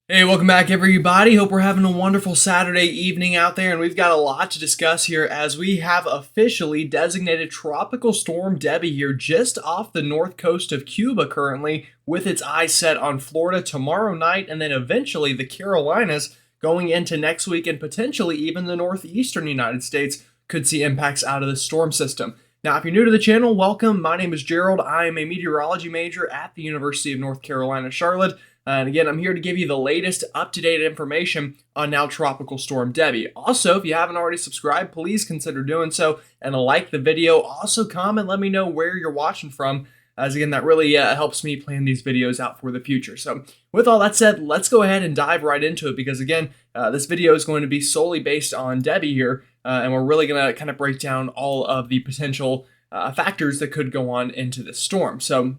Hey, welcome back, everybody. Hope we're having a wonderful Saturday evening out there, and we've got a lot to discuss here as we have officially designated Tropical Storm Debby here just off the north coast of Cuba currently, with its eyes set on Florida tomorrow night, and then eventually the Carolinas going into next week, and potentially even the northeastern United States could see impacts out of the storm system. Now, if you're new to the channel, welcome. My name is Gerald. I am a meteorology major at the University of North Carolina, Charlotte. And again, I'm here to give you the latest up-to-date information on now Tropical Storm Debby. Also, if you haven't already subscribed, please consider doing so and like the video. Also, comment, let me know where you're watching from, as again, that really helps me plan these videos out for the future. So with all that said, let's go ahead and dive right into it because again, this video is going to be solely based on Debby here, and we're really going to kind of break down all of the potential factors that could go on into this storm. So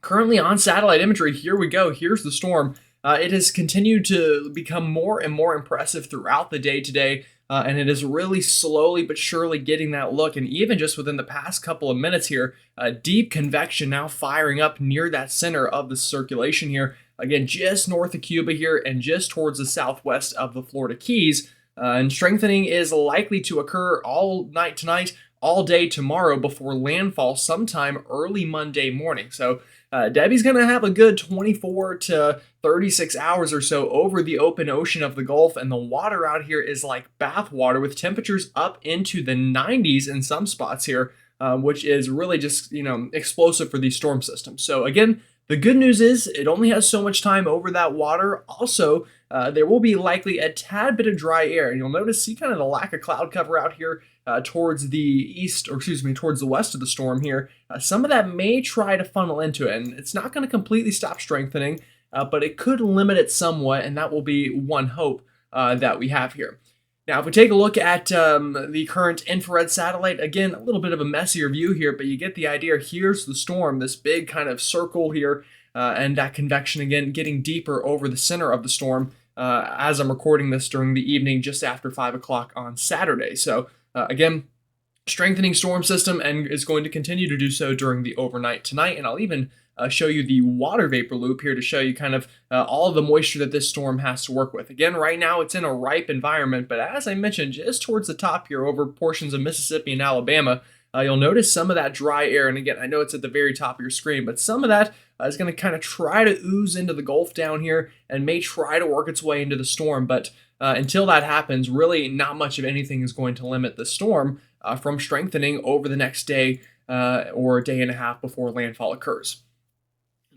currently on satellite imagery, here we go. Here's the storm. It has continued to become more and more impressive throughout the day today, and it is really slowly but surely getting that look. And even just within the past couple of minutes here, deep convection now firing up near that center of the circulation here. Again, just north of Cuba here and just towards the southwest of the Florida Keys. And strengthening is likely to occur all night tonight, all day tomorrow before landfall sometime early Monday morning. So Debby's going to have a good 24 to 36 hours or so over the open ocean of the Gulf, and the water out here is like bath water with temperatures up into the 90s in some spots here, which is really just, explosive for these storm systems. So again, the good news is it only has so much time over that water. Also, there will be likely a tad bit of dry air, and you'll notice kind of the lack of cloud cover out here towards the east, or excuse me, towards the west of the storm here. Some of that may try to funnel into it, and it's not going to completely stop strengthening, but it could limit it somewhat, and that will be one hope that we have here. Now, if we take a look at the current infrared satellite, again, a little bit of a messier view here, but you get the idea. Here's the storm, this big kind of circle here, and that convection, again, getting deeper over the center of the storm as I'm recording this during the evening just after 5 o'clock on Saturday. So, again, strengthening storm system and is going to continue to do so during the overnight tonight, and I'll even show you the water vapor loop here to show you kind of all of the moisture that this storm has to work with. Again, right now it's in a ripe environment, but as I mentioned, just towards the top here over portions of Mississippi and Alabama, you'll notice some of that dry air. And again, I know it's at the very top of your screen, but some of that is going to kind of try to ooze into the Gulf down here and may try to work its way into the storm. But until that happens, really not much of anything is going to limit the storm from strengthening over the next day or day and a half before landfall occurs.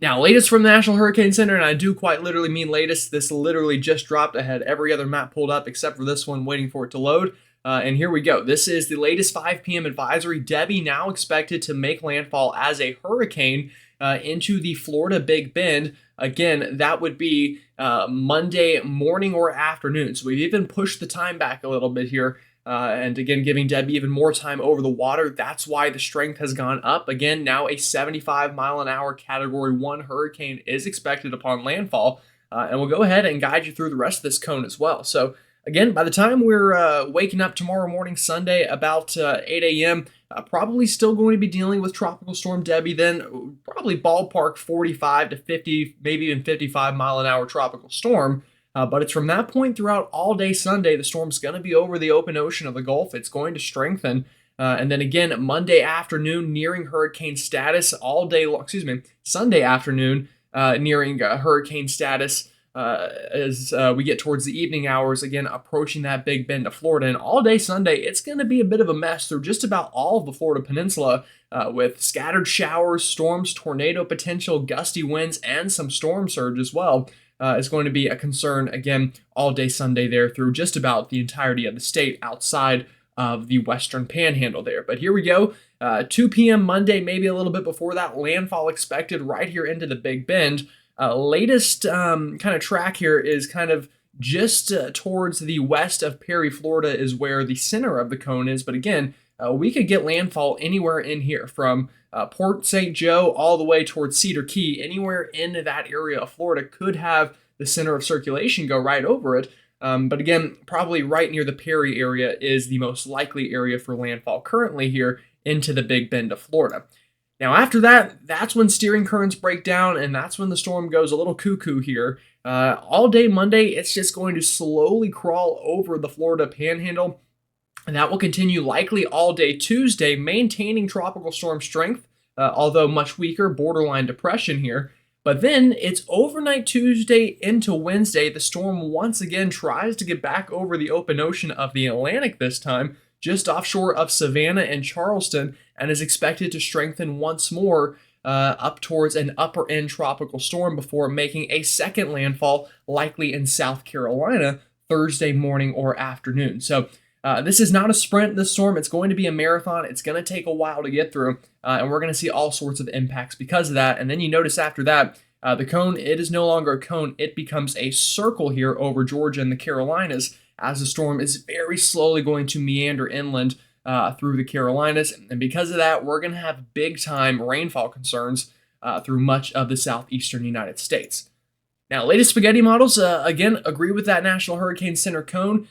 Now, latest from the National Hurricane Center, and I do quite literally mean latest. This literally just dropped. I had every other map pulled up except for this one, waiting for it to load. And here we go. This is the latest 5 p.m. advisory. Debby now expected to make landfall as a hurricane into the Florida Big Bend. Again, that would be Monday morning or afternoon. So we've even pushed the time back a little bit here. And again, giving Debby even more time over the water. That's why the strength has gone up. Again, now a 75-mile-an-hour Category 1 hurricane is expected upon landfall. And we'll go ahead and guide you through the rest of this cone as well. So again, by the time we're waking up tomorrow morning, Sunday, about 8 a.m., probably still going to be dealing with Tropical Storm Debby, then probably ballpark 45 to 50, maybe even 55-mile-an-hour tropical storm. But it's from that point throughout all day Sunday, the storm's going to be over the open ocean of the Gulf. It's going to strengthen. And then again, Monday afternoon, nearing hurricane status all day long. Sunday afternoon, nearing hurricane status as we get towards the evening hours, again, approaching that Big Bend of Florida. And all day Sunday, it's going to be a bit of a mess through just about all of the Florida peninsula with scattered showers, storms, tornado potential, gusty winds, and some storm surge as well. Is going to be a concern, again, all day Sunday there through just about the entirety of the state outside of the western panhandle there. But here we go, 2 p.m. Monday, maybe a little bit before that, landfall expected right here into the Big Bend. Latest kind of track here is kind of just towards the west of Perry, Florida is where the center of the cone is. But again, we could get landfall anywhere in here from Port St. Joe all the way towards Cedar Key. Anywhere in that area of Florida could have the center of circulation go right over it. But again, probably right near the Perry area is the most likely area for landfall currently here into the Big Bend of Florida. Now, after that, that's when steering currents break down, and that's when the storm goes a little cuckoo here. All day Monday, it's just going to slowly crawl over the Florida panhandle, and that will continue likely all day Tuesday, maintaining tropical storm strength, although much weaker, borderline depression here. But then it's overnight Tuesday into Wednesday. The storm once again tries to get back over the open ocean of the Atlantic this time, just offshore of Savannah and Charleston, and is expected to strengthen once more up towards an upper end tropical storm before making a second landfall, likely in South Carolina, Thursday morning or afternoon. So this is not a sprint, this storm. It's going to be a marathon. It's going to take a while to get through, and we're going to see all sorts of impacts because of that. And then you notice after that, the cone, it is no longer a cone. It becomes a circle here over Georgia and the Carolinas as the storm is very slowly going to meander inland through the Carolinas. And because of that, we're going to have big-time rainfall concerns through much of the southeastern United States. Now, latest spaghetti models, again, agree with that National Hurricane Center cone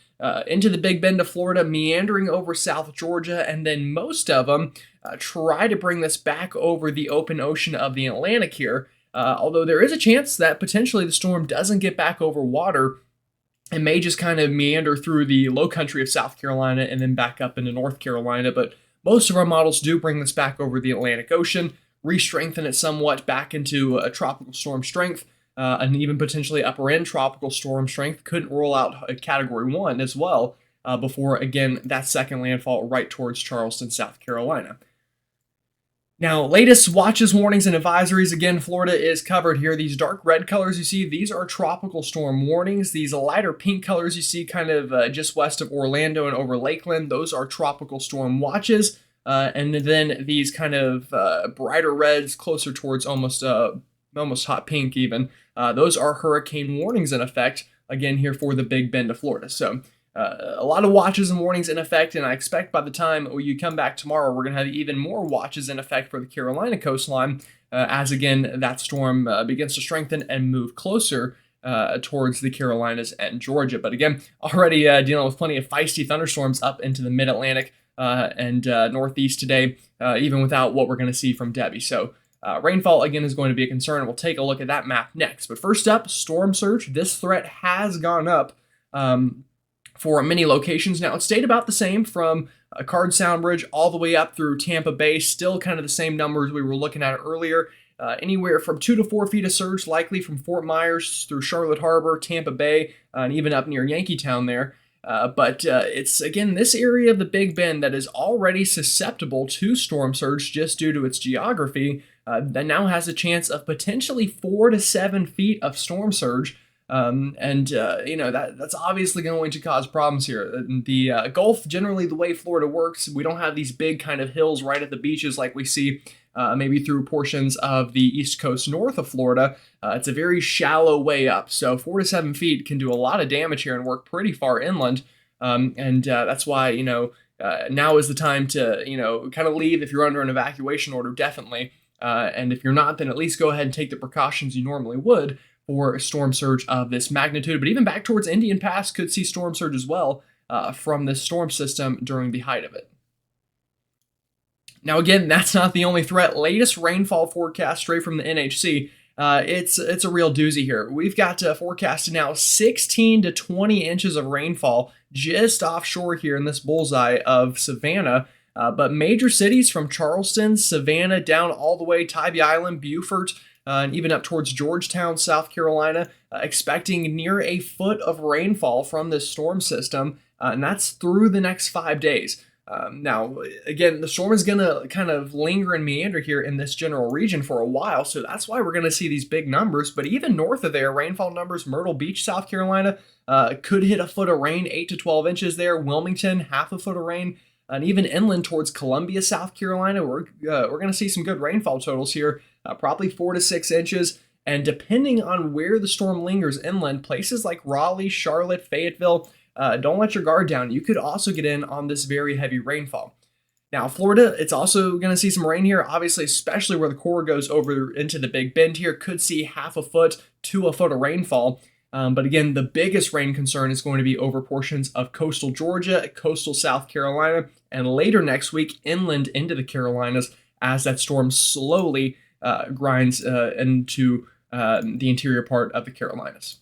into the Big Bend of Florida, meandering over South Georgia, and then most of them try to bring this back over the open ocean of the Atlantic here, although there is a chance that potentially the storm doesn't get back over water and may just kind of meander through the low country of South Carolina and then back up into North Carolina. But most of our models do bring this back over the Atlantic Ocean, re-strengthen it somewhat back into a tropical storm strength, and even potentially upper end tropical storm strength. Couldn't rule out a Category 1 as well before, again, that second landfall right towards Charleston, South Carolina. Now, latest watches, warnings, and advisories. Again, Florida is covered here. These dark red colors you see, these are tropical storm warnings. These lighter pink colors you see kind of just west of Orlando and over Lakeland, those are tropical storm watches. And then these kind of brighter reds closer towards almost hot pink even, those are hurricane warnings in effect, again, here for the Big Bend of Florida. So a lot of watches and warnings in effect, and I expect by the time you come back tomorrow, we're going to have even more watches in effect for the Carolina coastline as, again, that storm begins to strengthen and move closer towards the Carolinas and Georgia. But again, already dealing with plenty of feisty thunderstorms up into the mid-Atlantic and northeast today, even without what we're going to see from Debby. So rainfall, again, is going to be a concern. We'll take a look at that map next. But first up, storm surge. This threat has gone up for many locations. Now, it stayed about the same from Card Sound Bridge all the way up through Tampa Bay. Still kind of the same numbers we were looking at earlier. Anywhere from 2 to 4 feet of surge, likely from Fort Myers through Charlotte Harbor, Tampa Bay, and even up near Yankeetown there. But it's, again, this area of the Big Bend that is already susceptible to storm surge just due to its geography that now has a chance of potentially 4 to 7 feet of storm surge. That's obviously going to cause problems here. The Gulf, generally the way Florida works, we don't have these big kind of hills right at the beaches like we see maybe through portions of the East Coast north of Florida. It's a very shallow way up, so 4 to 7 feet can do a lot of damage here and work pretty far inland. That's why, now is the time to, kind of leave if you're under an evacuation order, definitely. And if you're not, then at least go ahead and take the precautions you normally would for a storm surge of this magnitude. But even back towards Indian Pass could see storm surge as well from this storm system during the height of it. Now, again, that's not the only threat. Latest rainfall forecast straight from the NHC. It's a real doozy here. We've got forecasted now 16 to 20 inches of rainfall just offshore here in this bullseye of Savannah. But major cities from Charleston, Savannah, down all the way Tybee Island, Beaufort, and even up towards Georgetown, South Carolina, expecting near a foot of rainfall from this storm system, and that's through the next 5 days. Now, again, the storm is going to kind of linger and meander here in this general region for a while, so that's why we're going to see these big numbers. But even north of there, rainfall numbers, Myrtle Beach, South Carolina, could hit a foot of rain, 8 to 12 inches there. Wilmington, half a foot of rain. And even inland towards Columbia, South Carolina, we're going to see some good rainfall totals here, probably 4 to 6 inches. And depending on where the storm lingers inland, places like Raleigh, Charlotte, Fayetteville, don't let your guard down. You could also get in on this very heavy rainfall. Now, Florida, it's also going to see some rain here, obviously, especially where the core goes over into the Big Bend here. Could see half a foot to a foot of rainfall. But again, the biggest rain concern is going to be over portions of coastal Georgia, coastal South Carolina, and later next week, inland into the Carolinas as that storm slowly grinds into the interior part of the Carolinas.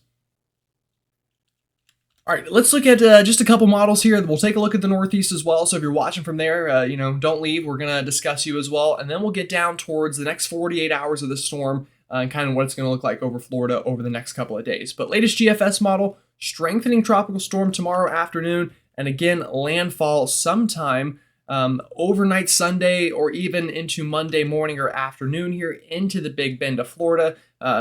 All right, let's look at just a couple models here. We'll take a look at the Northeast as well. So if you're watching from there, don't leave. We're going to discuss you as well. And then we'll get down towards the next 48 hours of the storm and kind of what it's going to look like over Florida over the next couple of days. But latest GFS model, strengthening tropical storm tomorrow afternoon. And again, landfall sometime overnight Sunday or even into Monday morning or afternoon here into the Big Bend of Florida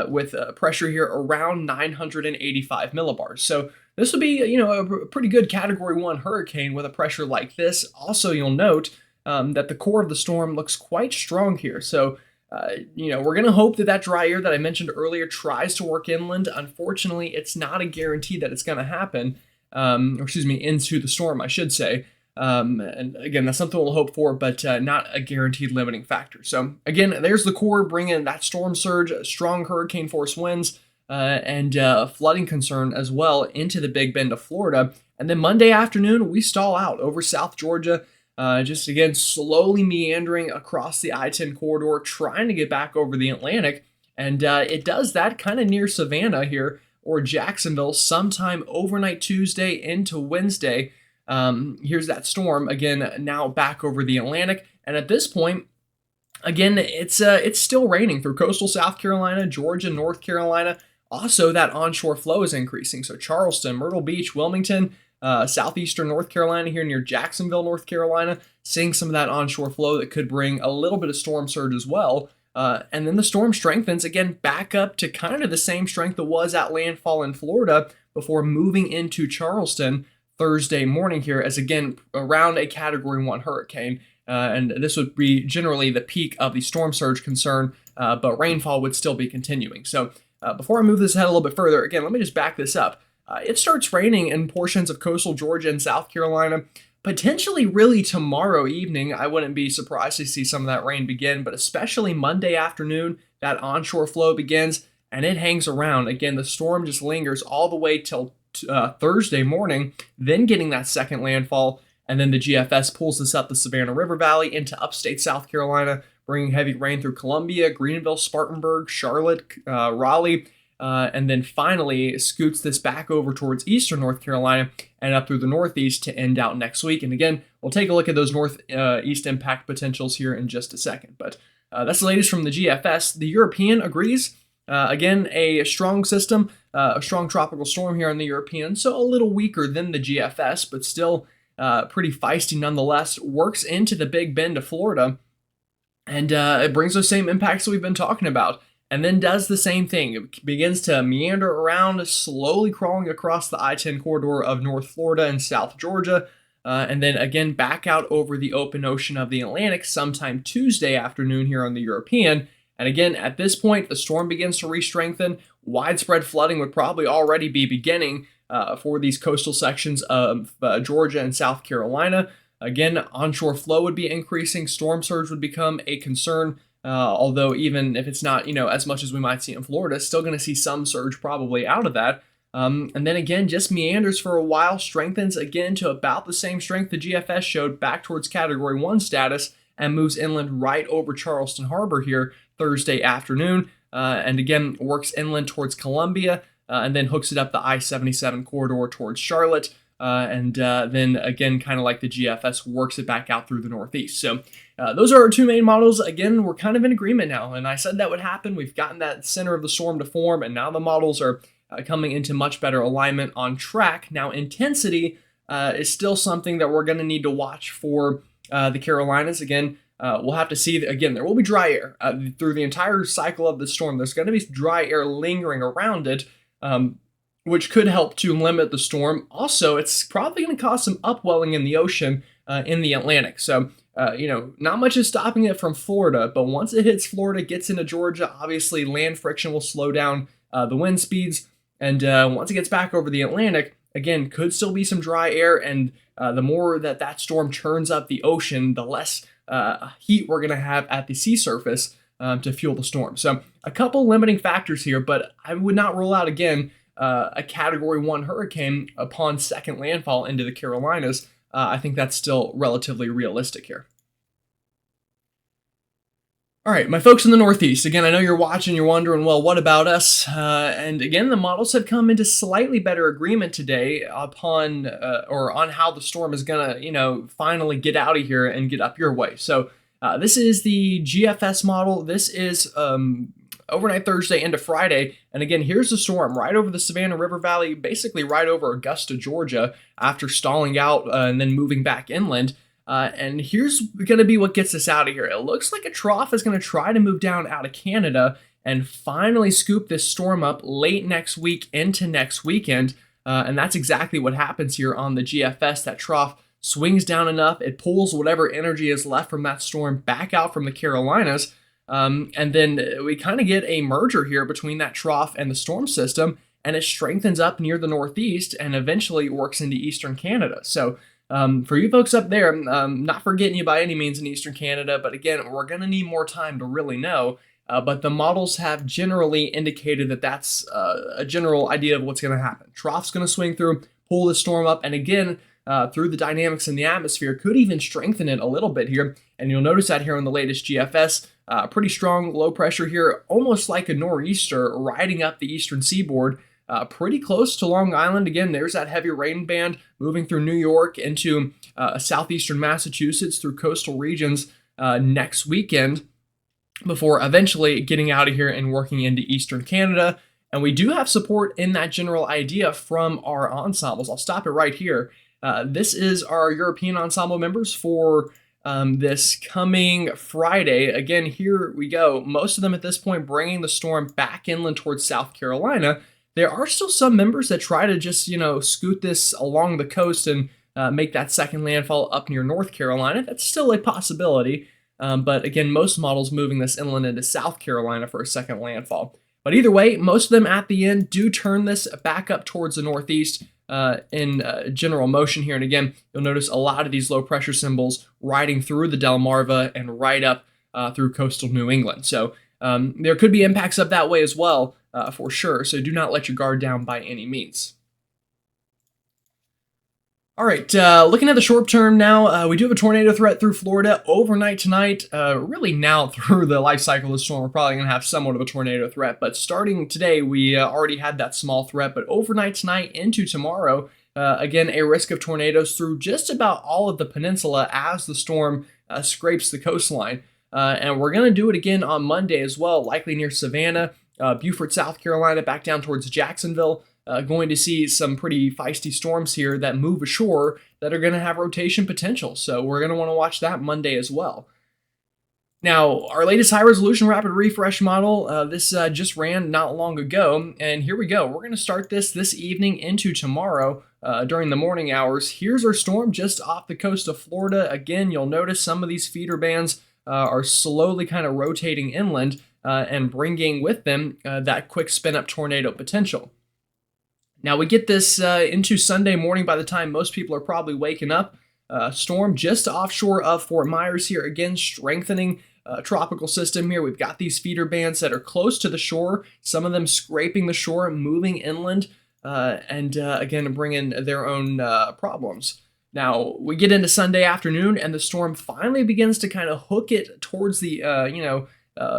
with pressure here around 985 millibars. So this would be, a pretty good Category 1 hurricane with a pressure like this. Also, you'll note that the core of the storm looks quite strong here. So, we're going to hope that dry air that I mentioned earlier tries to work inland. Unfortunately, it's not a guarantee that it's going to happen, into the storm, I should say. And again, that's something we'll hope for, but not a guaranteed limiting factor. So, again, there's the core bringing that storm surge, strong hurricane force winds, and flooding concern as well into the Big Bend of Florida. And then Monday afternoon, we stall out over South Georgia, just again slowly meandering across the I-10 corridor, trying to get back over the Atlantic. And it does that kind of near Savannah here or Jacksonville sometime overnight Tuesday into Wednesday. Here's that storm again now back over the Atlantic. And at this point, again, it's still raining through coastal South Carolina, Georgia, North Carolina. Also, that onshore flow is increasing. So Charleston, Myrtle Beach, Wilmington, southeastern North Carolina here near Jacksonville, North Carolina, seeing some of that onshore flow that could bring a little bit of storm surge as well. And then the storm strengthens again back up to kind of the same strength it was at landfall in Florida before moving into Charleston Thursday morning here as again around a Category 1 hurricane. And this would be generally the peak of the storm surge concern, but rainfall would still be continuing. So before I move this ahead a little bit further, again, let me just back this up. It starts raining in portions of coastal Georgia and South Carolina, potentially really tomorrow evening. I wouldn't be surprised to see some of that rain begin, but especially Monday afternoon, that onshore flow begins and it hangs around. Again, the storm just lingers all the way till Thursday morning, then getting that second landfall. And then the GFS pulls this up the Savannah River Valley into upstate South Carolina, bringing heavy rain through Columbia, Greenville, Spartanburg, Charlotte, Raleigh, and then finally scoots this back over towards eastern North Carolina and up through the Northeast to end out next week. And again, we'll take a look at those Northeast impact potentials here in just a second. But that's the latest from the GFS. The European agrees. Again, a strong system, a strong tropical storm here on the European, so a little weaker than the GFS, but still pretty feisty nonetheless, works into the Big Bend of Florida, and it brings those same impacts that we've been talking about, and then does the same thing. It begins to meander around, slowly crawling across the I-10 corridor of North Florida and South Georgia, and then again back out over the open ocean of the Atlantic sometime Tuesday afternoon here on the European. And again, at this point, the storm begins to re-strengthen. Widespread flooding would probably already be beginning for these coastal sections of Georgia and South Carolina. Again, onshore flow would be increasing. Storm surge would become a concern, although even if it's not, as much as we might see in Florida, still going to see some surge probably out of that. And then again, just meanders for a while, strengthens again to about the same strength the GFS showed back towards Category 1 status, and moves inland right over Charleston Harbor here Thursday afternoon, and again works inland towards Columbia, and then hooks it up the I-77 corridor towards Charlotte, and then again, kind of like the GFS, works it back out through the Northeast. So those are our two main models. Again, we're kind of in agreement now, and I said that would happen. We've gotten that center of the storm to form, and now the models are coming into much better alignment on track. Now, intensity is still something that we're going to need to watch for the Carolinas. Again, we'll have to see. Again, there will be dry air through the entire cycle of the storm. There's going to be dry air lingering around it, which could help to limit the storm. Also, it's probably going to cause some upwelling in the ocean in the Atlantic. So, not much is stopping it from Florida, but once it hits Florida, gets into Georgia, obviously land friction will slow down the wind speeds. And once it gets back over the Atlantic, again, could still be some dry air. And the more that storm churns up the ocean, the less heat we're going to have at the sea surface to fuel the storm. So a couple limiting factors here, but I would not rule out, again, a Category 1 hurricane upon second landfall into the Carolinas. I think that's still relatively realistic here. All right, my folks in the Northeast, again, I know you're watching, you're wondering, well, what about us? And again, the models have come into slightly better agreement today upon or on how the storm is gonna, finally get out of here and get up your way. So this is the GFS model. This is overnight Thursday into Friday. And again, here's the storm right over the Savannah River Valley, basically right over Augusta, Georgia, after stalling out and then moving back inland. And here's going to be what gets us out of here. It looks like a trough is going to try to move down out of Canada and finally scoop this storm up late next week into next weekend. And that's exactly what happens here on the GFS. That trough swings down enough, it pulls whatever energy is left from that storm back out from the Carolinas. And then we kind of get a merger here between that trough and the storm system, and it strengthens up near the Northeast and eventually works into eastern Canada. So for you folks up there, not forgetting you by any means in eastern Canada, but again, we're going to need more time to really know. But the models have generally indicated that that's a general idea of what's going to happen. Trough's going to swing through, pull the storm up, and again, through the dynamics in the atmosphere, could even strengthen it a little bit here. And you'll notice that here on the latest GFS, pretty strong low pressure here, almost like a nor'easter riding up the eastern seaboard. Pretty close to Long Island. Again, there's that heavy rain band moving through New York into southeastern Massachusetts through coastal regions next weekend before eventually getting out of here and working into eastern Canada. And we do have support in that general idea from our ensembles. I'll stop it right here. This is our European ensemble members for this coming Friday. Again, here we go. Most of them at this point bringing the storm back inland towards South Carolina. There are still some members that try to just, scoot this along the coast and make that second landfall up near North Carolina. That's still a possibility. But again, most models moving this inland into South Carolina for a second landfall. But either way, most of them at the end do turn this back up towards the Northeast in general motion here. And again, you'll notice a lot of these low pressure symbols riding through the Delmarva and right up through coastal New England. So there could be impacts up that way as well. For sure, so do not let your guard down by any means. All right, looking at the short term now, we do have a tornado threat through Florida overnight tonight. Really now through the life cycle of the storm, we're probably going to have somewhat of a tornado threat, but starting today, we already had that small threat, but overnight tonight into tomorrow, again, a risk of tornadoes through just about all of the peninsula as the storm scrapes the coastline. And we're going to do it again on Monday as well, likely near Savannah, Beaufort, South Carolina, back down towards Jacksonville. Going to see some pretty feisty storms here that move ashore that are going to have rotation potential. So we're going to want to watch that Monday as well. Now, our latest high-resolution rapid refresh model, this just ran not long ago, and here we go. We're going to start this evening into tomorrow during the morning hours. Here's our storm just off the coast of Florida. Again, you'll notice some of these feeder bands are slowly kind of rotating inland and bringing with them that quick spin-up tornado potential. Now, we get this into Sunday morning by the time most people are probably waking up. Storm just offshore of Fort Myers here, again, strengthening tropical system here. We've got these feeder bands that are close to the shore, some of them scraping the shore, moving inland, and again, bringing their own problems. Now, we get into Sunday afternoon, and the storm finally begins to kind of hook it towards the,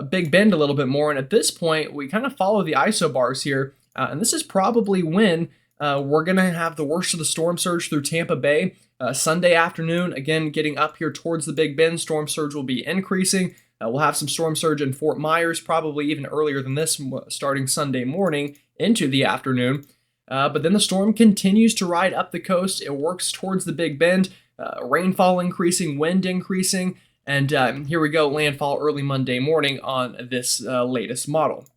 Big Bend a little bit more. And at this point, we kind of follow the isobars here. And this is probably when we're going to have the worst of the storm surge through Tampa Bay. Sunday afternoon, again, getting up here towards the Big Bend, storm surge will be increasing. We'll have some storm surge in Fort Myers, probably even earlier than this, starting Sunday morning into the afternoon. But then the storm continues to ride up the coast. It works towards the Big Bend, rainfall increasing, wind increasing, and here we go, landfall early Monday morning on this latest model.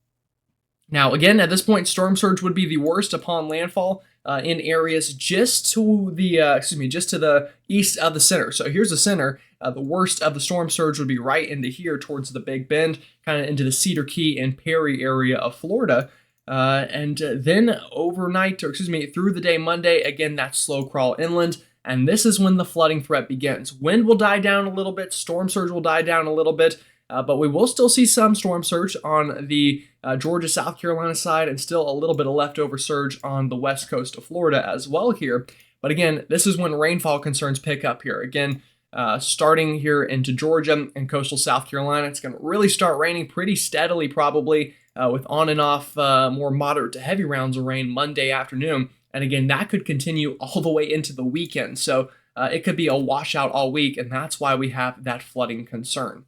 Now, again, at this point, storm surge would be the worst upon landfall in areas just to the east of the center. So here's the center. The worst of the storm surge would be right into here towards the Big Bend, kind of into the Cedar Key and Perry area of Florida. And then overnight, through the day Monday, again, that slow crawl inland. And this is when the flooding threat begins. Wind will die down a little bit. Storm surge will die down a little bit. But we will still see some storm surge on the Georgia, South Carolina side, and still a little bit of leftover surge on the west coast of Florida as well here. But again, this is when rainfall concerns pick up here. Again, starting here into Georgia and coastal South Carolina. It's going to really start raining pretty steadily, probably with on and off more moderate to heavy rounds of rain Monday afternoon. And again, that could continue all the way into the weekend. So it could be a washout all week, and that's why we have that flooding concern.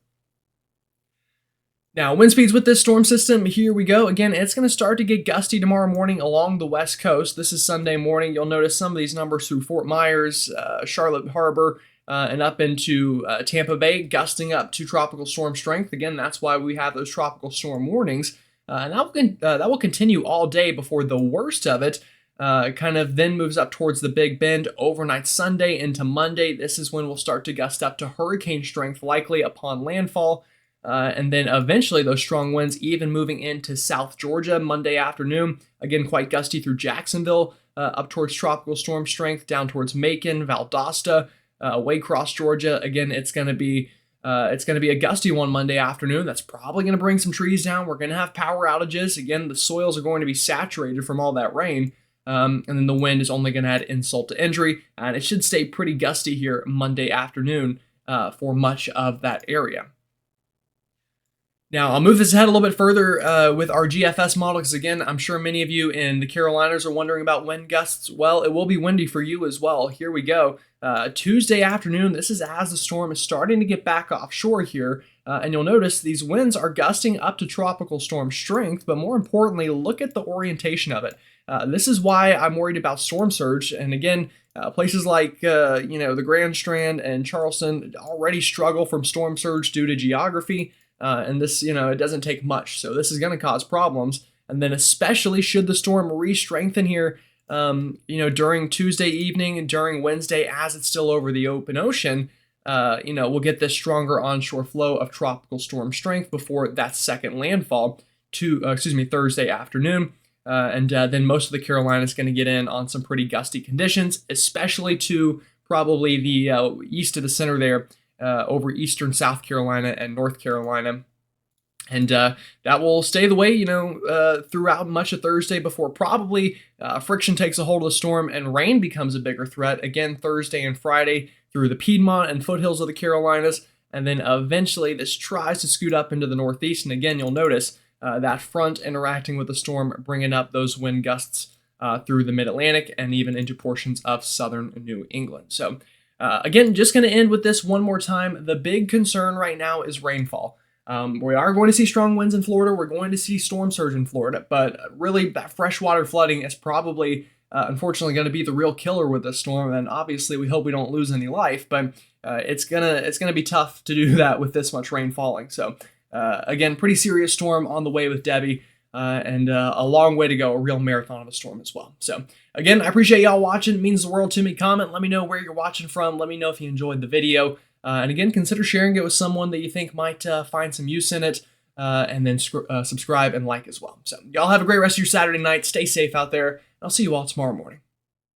Now, wind speeds with this storm system, here we go. Again, it's going to start to get gusty tomorrow morning along the west coast. This is Sunday morning. You'll notice some of these numbers through Fort Myers, Charlotte Harbor, and up into Tampa Bay, gusting up to tropical storm strength. Again, that's why we have those tropical storm warnings. And that will continue all day before the worst of it kind of then moves up towards the Big Bend overnight Sunday into Monday. This is when we'll start to gust up to hurricane strength, likely upon landfall. And then eventually those strong winds even moving into South Georgia Monday afternoon. Again, quite gusty through Jacksonville, up towards tropical storm strength, down towards Macon, Valdosta, Waycross, Georgia. Again, it's going to be a gusty one Monday afternoon. That's probably going to bring some trees down. We're going to have power outages. Again, the soils are going to be saturated from all that rain. And then the wind is only going to add insult to injury. And it should stay pretty gusty here Monday afternoon for much of that area. Now, I'll move this ahead a little bit further with our GFS model, because again, I'm sure many of you in the Carolinas are wondering about wind gusts. Well, it will be windy for you as well. Here we go. Tuesday afternoon, this is as the storm is starting to get back offshore here. And you'll notice these winds are gusting up to tropical storm strength, but more importantly, look at the orientation of it. This is why I'm worried about storm surge. And again, places like, the Grand Strand and Charleston already struggle from storm surge due to geography. And this, it doesn't take much. So this is going to cause problems. And then especially should the storm re-strengthen here, during Tuesday evening and during Wednesday as it's still over the open ocean, we'll get this stronger onshore flow of tropical storm strength before that second landfall Thursday afternoon. And then most of the Carolinas is going to get in on some pretty gusty conditions, especially to probably the east of the center there, over eastern South Carolina and North Carolina. And that will stay the way, throughout much of Thursday before probably friction takes a hold of the storm and rain becomes a bigger threat. Again, Thursday and Friday through the Piedmont and foothills of the Carolinas. And then eventually this tries to scoot up into the Northeast. And again, you'll notice that front interacting with the storm, bringing up those wind gusts through the Mid-Atlantic and even into portions of southern New England. So again, just going to end with this one more time. The big concern right now is rainfall. We are going to see strong winds in Florida. We're going to see storm surge in Florida, but really that freshwater flooding is probably, unfortunately, going to be the real killer with this storm. And obviously, we hope we don't lose any life, but it's gonna be tough to do that with this much rain falling. So again, pretty serious storm on the way with Debby. And a long way to go, a real marathon of a storm as well. So again, I appreciate y'all watching. It means the world to me. Comment, let me know where you're watching from. Let me know if you enjoyed the video. And again, consider sharing it with someone that you think might find some use in it. And then subscribe and like as well. So y'all have a great rest of your Saturday night. Stay safe out there. I'll see you all tomorrow morning.